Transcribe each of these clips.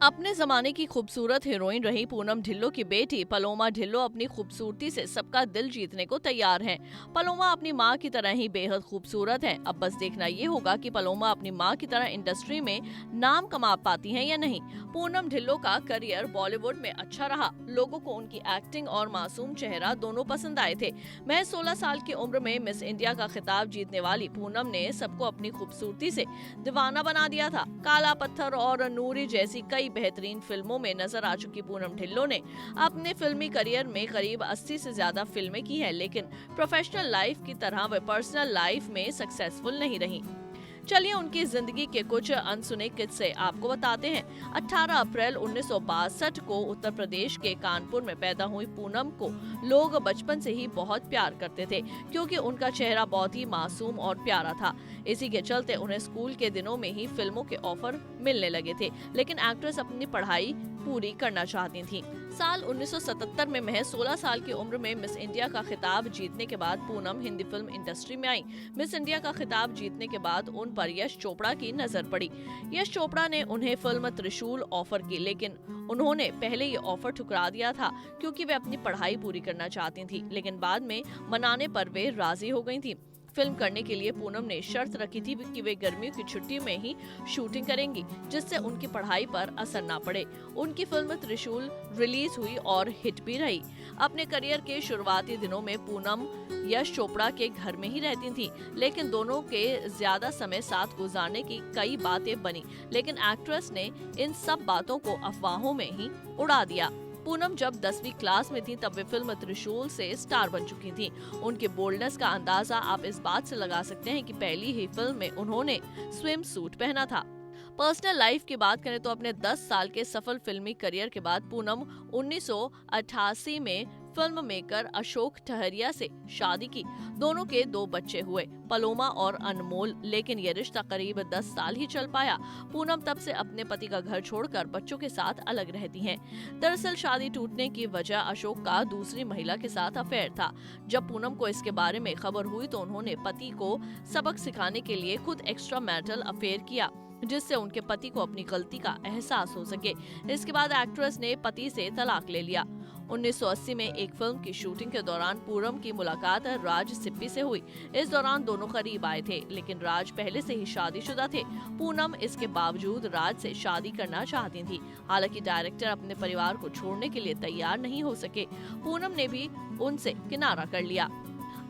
अपने जमाने की खूबसूरत हीरोइन रही पूनम ढिल्लो की बेटी पलोमा ढिल्लो अपनी खूबसूरती से सबका दिल जीतने को तैयार हैं। पलोमा अपनी मां की तरह ही बेहद खूबसूरत हैं। अब बस देखना ये होगा कि पलोमा अपनी मां की तरह इंडस्ट्री में नाम कमा पाती हैं या नहीं। पूनम ढिल्लो का करियर बॉलीवुड में अच्छा रहा। लोगों को उनकी एक्टिंग और मासूम चेहरा दोनों पसंद आए थे। महज 16 साल की उम्र में मिस इंडिया का खिताब जीतने वाली पूनम ने सबको अपनी खूबसूरती से दीवाना बना दिया था। काला पत्थर और नूरी जैसी कई बेहतरीन फिल्मों में नजर आ चुकी पूनम ढिल्लो ने अपने फिल्मी करियर में करीब 80 से ज्यादा फिल्में की हैं, लेकिन प्रोफेशनल लाइफ की तरह वे पर्सनल लाइफ में सक्सेसफुल नहीं रही। चलिए उनकी जिंदगी के कुछ अनसुने किस्से आपको बताते हैं। 18 अप्रैल 1962 को उत्तर प्रदेश के कानपुर में पैदा हुई पूनम को लोग बचपन से ही बहुत प्यार करते थे, क्योंकि उनका चेहरा बहुत ही मासूम और प्यारा था। इसी के चलते उन्हें स्कूल के दिनों में ही फिल्मों के ऑफर मिलने लगे थे, लेकिन एक्ट्रेस अपनी पढ़ाई पूरी करना चाहती थी। साल 1977 में महज 16 साल की उम्र में मिस इंडिया का खिताब जीतने के बाद पूनम हिंदी फिल्म इंडस्ट्री में आई। मिस इंडिया का खिताब जीतने के बाद उन पर यश चोपड़ा की नजर पड़ी। यश चोपड़ा ने उन्हें फिल्म त्रिशूल ऑफर की, लेकिन उन्होंने पहले ये ऑफर ठुकरा दिया था, क्योंकि वे अपनी पढ़ाई पूरी करना चाहती थी। लेकिन बाद में मनाने पर वे राजी हो गई थी। फिल्म करने के लिए पूनम ने शर्त रखी थी कि वे गर्मियों की छुट्टी में ही शूटिंग करेंगी, जिससे उनकी पढ़ाई पर असर ना पड़े। उनकी फिल्म त्रिशूल रिलीज हुई और हिट भी रही। अपने करियर के शुरुआती दिनों में पूनम यश चोपड़ा के घर में ही रहती थी, लेकिन दोनों के ज्यादा समय साथ गुजारने की कई बातें बनी, लेकिन एक्ट्रेस ने इन सब बातों को अफवाहों में ही उड़ा दिया। पूनम जब 10वीं क्लास में थी तब वे फिल्म त्रिशूल से स्टार बन चुकी थी। उनके बोल्डनेस का अंदाजा आप इस बात से लगा सकते हैं कि पहली ही फिल्म में उन्होंने स्विम सूट पहना था। पर्सनल लाइफ की बात करें तो अपने 10 साल के सफल फिल्मी करियर के बाद पूनम 1988 में फिल्म मेकर अशोक ठहरिया से शादी की। दोनों के 2 बच्चे हुए, पलोमा और अनमोल, लेकिन यह रिश्ता करीब 10 साल ही चल पाया। पूनम तब से अपने पति का घर छोड़कर बच्चों के साथ अलग रहती हैं। दरअसल शादी टूटने की वजह अशोक का दूसरी महिला के साथ अफेयर था। जब पूनम को इसके बारे में खबर हुई तो उन्होंने पति को सबक सिखाने के लिए खुद एक्स्ट्रा मैरिटल अफेयर किया, जिससे उनके पति को अपनी गलती का एहसास हो सके। इसके बाद एक्ट्रेस ने पति से तलाक ले लिया। 1980 में एक फिल्म की शूटिंग के दौरान पूनम की मुलाकात राज सिप्पी से हुई। इस दौरान दोनों करीब आए थे, लेकिन राज पहले से ही शादीशुदा थे। पूनम इसके बावजूद राज से शादी करना चाहती थी। हालांकि डायरेक्टर अपने परिवार को छोड़ने के लिए तैयार नहीं हो सके। पूनम ने भी उनसे किनारा कर लिया।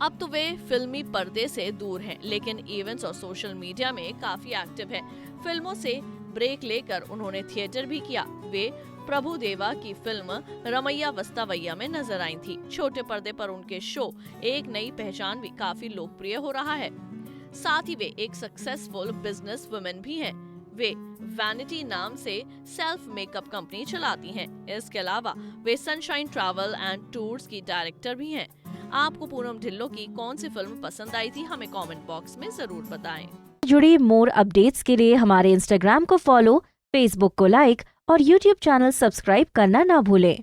अब तो वे फिल्मी पर्दे से दूर हैं, लेकिन इवेंट्स और सोशल मीडिया में काफी एक्टिव हैं। फिल्मों से ब्रेक लेकर उन्होंने थिएटर भी किया। वे प्रभु देवा की फिल्म रमैया वस्तावैया में नजर आई थी। छोटे पर्दे पर उनके शो एक नई पहचान भी काफी लोकप्रिय हो रहा है। साथ ही वे एक सक्सेसफुल बिजनेस वुमेन भी हैं। वे वैनिटी नाम से सेल्फ मेकअप कंपनी चलाती हैं। इसके अलावा वे सनशाइन ट्रैवल एंड टूर्स की डायरेक्टर भी हैं। आपको पूनम ढिल्लो की कौन सी फिल्म पसंद आई थी, हमें कमेंट बॉक्स में जरूर बताएं। जुड़ी मोर अपडेट्स के लिए हमारे इंस्टाग्राम को फॉलो, फेसबुक को लाइक और यूट्यूब चैनल सब्सक्राइब करना ना भूलें।